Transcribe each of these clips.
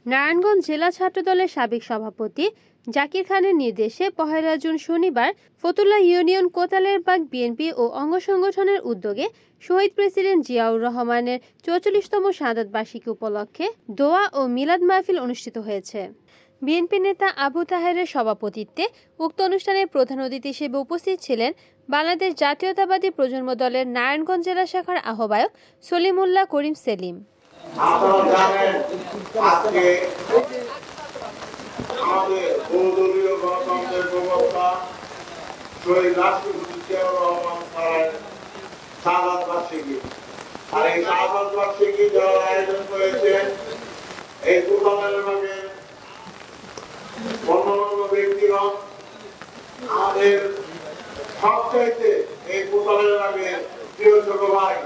নারায়ণগঞ্জ জেলা ছাত্রদলের সাবেক সভাপতি জাকির খানের নির্দেশে ১ জুন শনিবার ফতুল্লা ইউনিয়ন কোতালের বাগ বিএনপি ও অঙ্গ সংগঠনের উদ্যোগে শহীদ প্রেসিডেন্ট জিয়াউর রহমানের ৪৪তম শাহাদাত বার্ষিকী উপলক্ষে দোয়া ও মিলাদ মাহফিল অনুষ্ঠিত হয়েছে। বিএনপি নেতা আবু তাহেরের সভাপতিত্বে উক্ত অনুষ্ঠানে প্রধান অতিথি হিসেবে উপস্থিত ছিলেন বাংলাদেশ জাতীয়তাবাদী প্রজন্ম দলের নারায়ণগঞ্জ জেলা শাখার আহ্বায়ক সলিমুল্লাহ করিম সেলিম। আপনারা জানেন আজকে আমাদের বহুদলীয় গণতন্ত্রের প্রবক্তা শহীদ রাষ্ট্রপতি জিয়াউর রহমান স্যারের শাহাদাত বার্ষিকী। আর এই শাহাদাত বার্ষিকী যারা আয়োজন করেছেন এই কোতালের ভাগে অন্যান্য ব্যক্তিগণ আমাদের সবচাইতে এই কোতালের ভাগে প্রিয় ছোট ভাই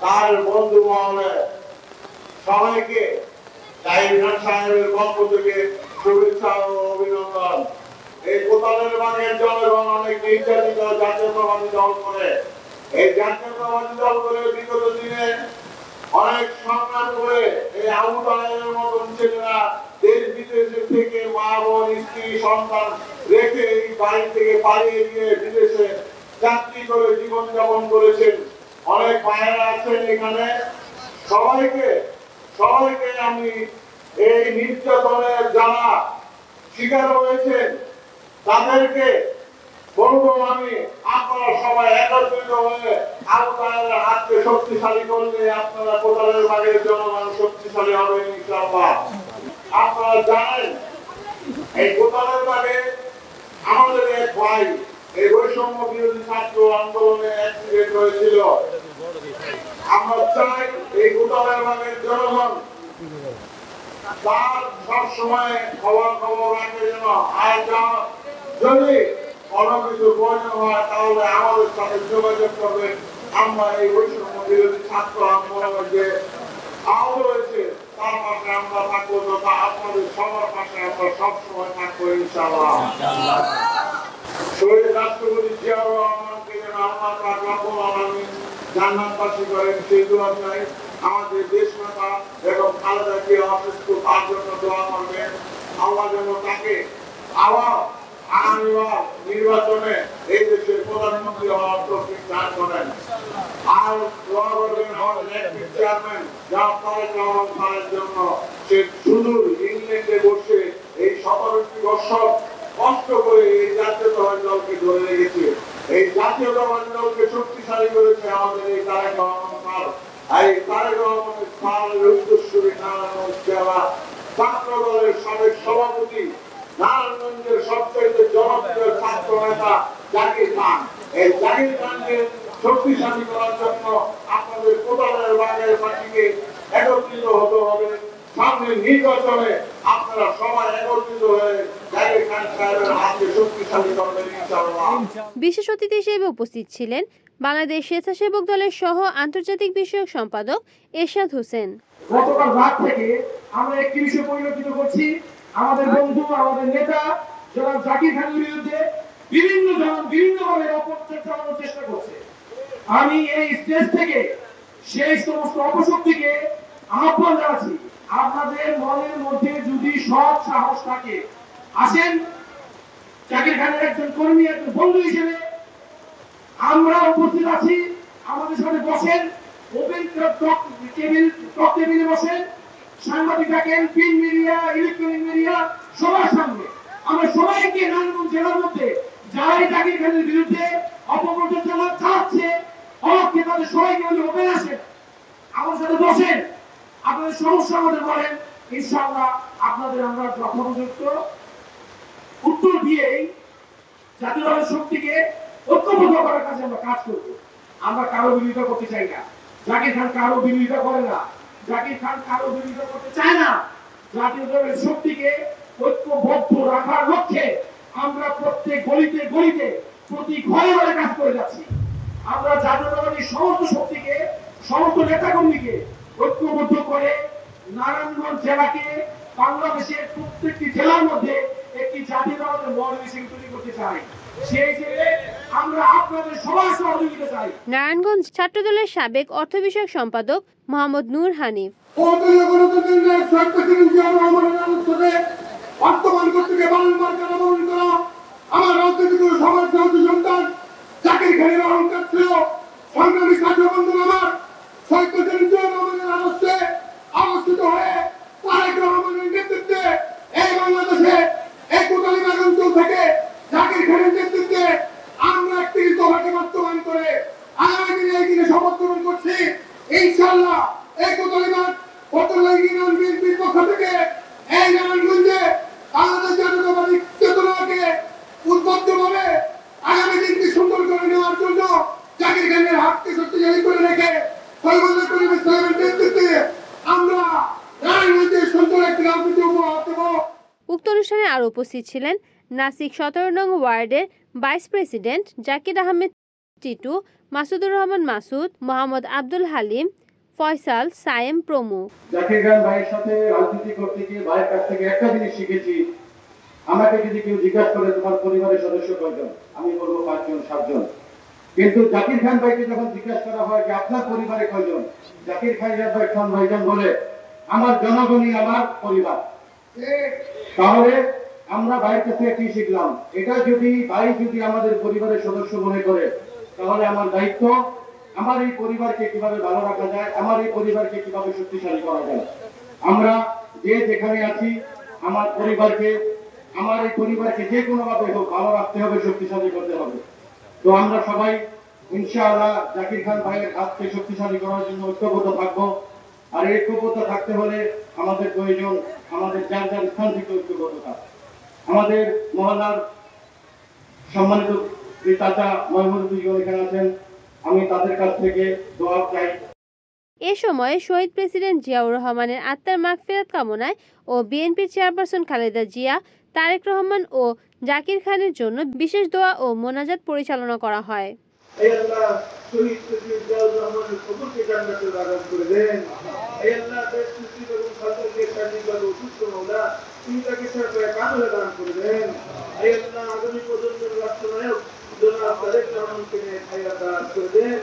তার বন্ধু মহলে সবাইকে জাহির খান সাহেবের পক্ষ থেকে শুভেচ্ছা ও অভিনন্দন। এই কোতালের বাগের জনগণ অনেক নির্যাতিত জাতীয়তাবাদী দল করে এই জাতীয়তাবাদী দল করে বিগত দিনে অনেক সংগ্রাম করে এই আবু তাহেরের মতন ছেলেরা দেশ বিদেশে থেকে মা বোন স্ত্রী সন্তান রেখে এই বাড়ি থেকে পালিয়ে গিয়ে বিদেশে চাকরি করে জীবনযাপন করেছেন। অনেক ভাইয়েরা আছেন এখানে, সবাইকে আমি এই নির্যাতনের যারা শিকার হয়েছেন তাদেরকে বলবো আমি আপনারা সবাই একত্রিত হয়ে আবু তাহেরের হাতকে শক্তিশালী করলে আপনারা কোতালের বাগের জনগণ শক্তিশালী হবে ইনশাআল্লাহ। আপনারা জানেন এই কোতালের বাগে আমাদের এক ভাই এই বৈষম্য বিরোধী ছাত্র আন্দোলনে অ্যাক্সিডেন্ট হয়েছিল। আমরা চাই এই কোতালের বাগের জনগণ তার সবসময় খবর রাখে যেন আর যদি কোনো কিছু প্রয়োজন হয় তাহলে আমাদের সাথে যোগাযোগ করবেন। আমরা এই বৈষম্য বিরোধী ছাত্র আন্দোলনের যে আহত রয়েছে তার পাশে আমরা থাকবো, তথা আপনাদের সবার পাশে আমরা সবসময় থাকবো ইনশাআল্লাহ। শহীদ রাষ্ট্রপতি জিয়াউর রহমানকে যেন আল্লাহ পাক রব্বুল আলামিন জান্নাতবাসী করেন সেই দোয়া চাই। আমাদের দেশ নেতা এবং খালেদাকে অসুস্থ তার জন্য দোয়া করবেন। আল্লাহ যেন তাকে আবার আগামীবার নির্বাচনে এই দেশের প্রধানমন্ত্রী হওয়ার তৌফিক দান করেন। আর দোয়া করবেন আমাদের নেত্রী চেয়ারম্যান জনাব তারেক রহমান স্যারের জন্য, সে সুদূর ইংল্যান্ডে বসে এই 17টি বছর কষ্ট করে এই জাতীয়তাবাদী দলকে ধরে রেখেছে, এই জাতীয়তাবাদী দলকে শক্তিশালী করেছে আমাদের এই তারেক রহমান স্যার। এই তারেক রহমান স্যারের উত্তরসূরি নারায়ণগঞ্জ জেলা ছাত্র দলের সাবেক সভাপতি, নারায়ণগঞ্জের সবচেয়ে জনপ্রিয় ছাত্র নেতা জাকির খান। এই জাকির খানকে শক্তিশালী করার জন্য আপনাদের কোতালের বাগের মাটিকে একত্রিত হতে হবে। সামনে নির্বাচনে আপনারা সবাই একত্রিত হয়ে জাকির খান সাহেবের হাতকে শক্তিশালী করবেন ইনশাআল্লাহ। বিশেষ অতিথি হিসেবে উপস্থিত ছিলেন বাংলাদেশ স্বেচ্ছাসেবক দলের সহ আন্তর্জাতিক বিষয়ক সম্পাদক এরশাদ হোসেন। গতকাল রাত থেকে আমরা একটি বিষয় পরিলক্ষিত করছি, আমাদের বন্ধু আমাদের নেতা জনাব জাকির খানের বিরুদ্ধে বিভিন্নভাবে অপপ্রচার চালানোর চেষ্টা করছে। আমি এই স্টেজ থেকে সেই সমস্ত অপশক্তিকে আহ্বান জানাচ্ছি, আপনাদের মনের মধ্যে যদি সৎ সাহস থাকে আসেন জাকির খানের একজন কর্মী একজন বন্ধু হিসেবে আমরা উপস্থিত আছি, আমাদের সাথে বসেন, ওপেন টেবিলে বসেন, সাংবাদিক থাকেন, প্রিন্ট মিডিয়া ইলেকট্রনিক মিডিয়া সবার সামনে আমরা সবাইকে নারায়ণগঞ্জ জেলার মধ্যে যারাই জাকির খানের বিরুদ্ধে অপপ্রচার চালাচ্ছে অবাককে তাদের সবাইকে ওপেন আসেন, আমার সাথে বসেন, আপনাদের সমস্যা আমাদের বলেন, ইনশাআল্লাহ আপনাদের আমরা যথোপযুক্ত উত্তর দিয়েই জাতীয় দলের শক্তিকে ঐক্যবদ্ধ করার কাজে আমরা কাজ করব। আমরা কারো বিরোধিতা করতে চাই না, জাকির খান কারো বিরোধিতা করে না, জাকির খান কারো বিরোধিতা করতে চায় না। জাতীয় দলের শক্তিকে ঐক্যবদ্ধ রাখার লক্ষ্যে আমরা প্রত্যেক গলিতে গলিতে প্রতি ঘরে ঘরে কাজ করে যাচ্ছি। আমরা জাতীয়তাবাদী সমস্ত শক্তিকে সমস্ত নেতাকর্মীকে ঐক্যবদ্ধ করে নারায়ণগঞ্জ জেলাকে বাংলাদেশের প্রত্যেকটি জেলার মধ্যে একটি জাতীয়তাবাদের মহানগরী তৈরি করতে চাই। সেই জন্য আমরা আপনাদের সবার সহযোগিতা চাই। নারায়ণগঞ্জ ছাত্রদলের সাবেক অর্থ বিষয়ক সম্পাদক মোহাম্মদ নূর হানিফ। বহুদলীয় গণতন্ত্রের ন্যায় শহীদ প্রেসিডেন্ট জিয়াউর রহমানের আদর্শকে বর্তমান কর্তৃকে বারংবার জনগণ করা আমার রাজনৈতিক সমাজ সন্তান জাকির খানের অহংকার ছিল। সংগ্রামী ছাত্র বন্ধু আমার শহীদ প্রেসিডেন্ট জিয়াউর রহমানের আদর্শে আলোচিত হয়ে তারেক রহমানের নেতৃত্বে এই বাংলাদেশে এই কোটালীবাগ অঞ্চল থেকে জাকির খানের নেতৃত্বে আমরা 31 দফাকে বাস্তবায়ন করে আগামী দিনে এই দিনে শপথ গ্রহণ করছি। ইনশাআল্লাহ এই কোটালীবাগ ফতুল্লাহ ইউনিয়ন বিএনপির পক্ষ থেকে এই নারায়ণগঞ্জে বাংলাদেশ জাতীয়তাবাদী চেতনাকে উদ্বুদ্ধভাবে আগামী দিনকে সুন্দর করে নেওয়ার জন্য জাকির খানের হাতকে শক্তিশালী করে রেখে সর্বদা পরিবেশ সাহেবের নেতৃত্বে আমরা নারায়ণগঞ্জের সুন্দর একটি রাজনীতি উপহার দেব। উক্ত অনুষ্ঠানে আরও উপস্থিত ছিলেন নাসিক 17 নং ওয়ার্ডের ভাইস প্রেসিডেন্ট জাকির আহমেদ টিটু, মাসুদুর রহমান মাসুদ, মোহাম্মদ আব্দুল হালিম, ফয়সাল, সায়েম প্রমুখ। জাকির খান ভাইয়ের সাথে রাজনীতি করতে গিয়ে ভাইয়ের কাছ থেকে একটা জিনিস শিখেছি, আমাকে যদি কেউ জিজ্ঞাসা করে তোমার পরিবারের সদস্য কয়জন, আমি বলবো 5 জন 7 জন। কিন্তু জাকির খান ভাইকে যখন জিজ্ঞাসা করা হয় যে আপনার পরিবারে কয়জন, জাকির খান ভাইজান বলে আমার জনগণই আমার পরিবার। তাহলে আমরা ভাইয়ের কাছে কি শিখলাম, এটা যদি ভাই যদি আমাদের পরিবারের সদস্য মনে করে তাহলে আমার দায়িত্ব আমার এই পরিবারকে কিভাবে ভালো রাখা যায়, আমার এই পরিবারকে কিভাবে শক্তিশালী করা যায়। আমরা যে যেখানে আছি আমার এই পরিবারকে যে কোনো ভাবে হোক ভালো রাখতে হবে, শক্তিশালী করতে হবে। তো আমরা সবাই ইনশাআল্লাহ জাকির খান ভাইয়ের হাতকে শক্তিশালী করার জন্য ঐক্যবদ্ধ থাকবো। আর এই ঐক্যবদ্ধ থাকতে হলে আমাদের প্রয়োজন আমাদের যার যার স্থান থেকে ঐক্যবদ্ধ থাকা। আমাদের মহল্লার সম্মানিত চাচা মহম্মদুল এখানে আছেন, আমি তাদের কাছ থেকে দোয়া চাই। এ সময় শহীদ প্রেসিডেন্ট জিয়াউর রহমানের আত্মার মাগফিরাত কামনায় ও বিএনপির চেয়ারপারসন খালেদা জিয়া, তারেক রহমান ও জাকির খানের জন্য বিশেষ দোয়া ও মোনাজাত পরিচালনা করা হয়। হে আল্লাহ, শহীদ প্রেসিডেন্ট জিয়াউর রহমানের কবরকে জান্নাতের বাগান করে দেন। হে আল্লাহ, দেশ মুক্তি এবং সরকারকে শান্তিভাবে সুস্থ মওলা চিন্তাকে সরকারে কাজে দান করে দেন। হে আল্লাহ, আগামী প্রজন্মের রাষ্ট্রনায়ক জনাব তারেক রহমানকে খায়রাত দান করে দেন।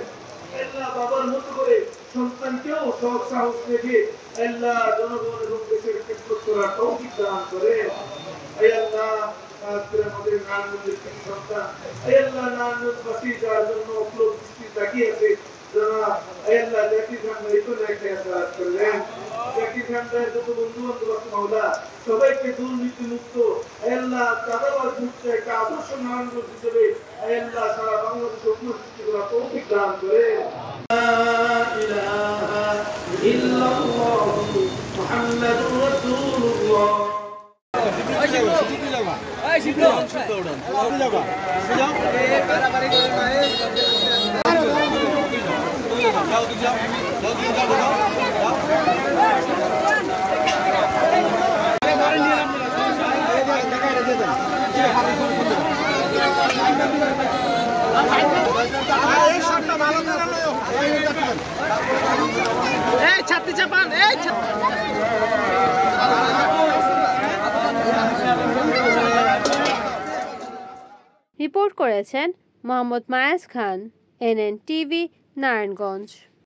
হে আল্লাহ, বাবার মতো করে সন্তানকেও সৎ সাহস রেখে আল্লাহ জনগণ এবং দেশের খেদমত করার তৌফিক দান করে। হে আল্লাহ, আমাদের নারায়ণগঞ্জের কৃষি সন্তান হে আল্লাহ নারায়ণগঞ্জবাসী যার জন্য অপলোক দৃষ্টি তাকিয়েছে জনাব হে আল্লাহ জাকির খান ভাই তো খায়রাত করলেন। জাকির খান ভাইয়ের যত বন্ধু বান্ধব আছে মাওলা সবাইকে দুর্নীতি মুক্ত হে আল্লাহ চাঁদাবাজ মুক্ত একটা আদর্শ নারায়ণগঞ্জ হিসেবে হে আল্লাহ সারা বাংলাদেশে উপস্থিতি করা তৌফিক দান করে। লা ইলাহা ইল্লাল্লাহু মুহাম্মাদুর রাসূলুল্লাহ। ছাত্রী চাপান রিপোর্ট করেছেন মোহাম্মদ মায়াজ খান, NN টিভি, নারায়ণগঞ্জ।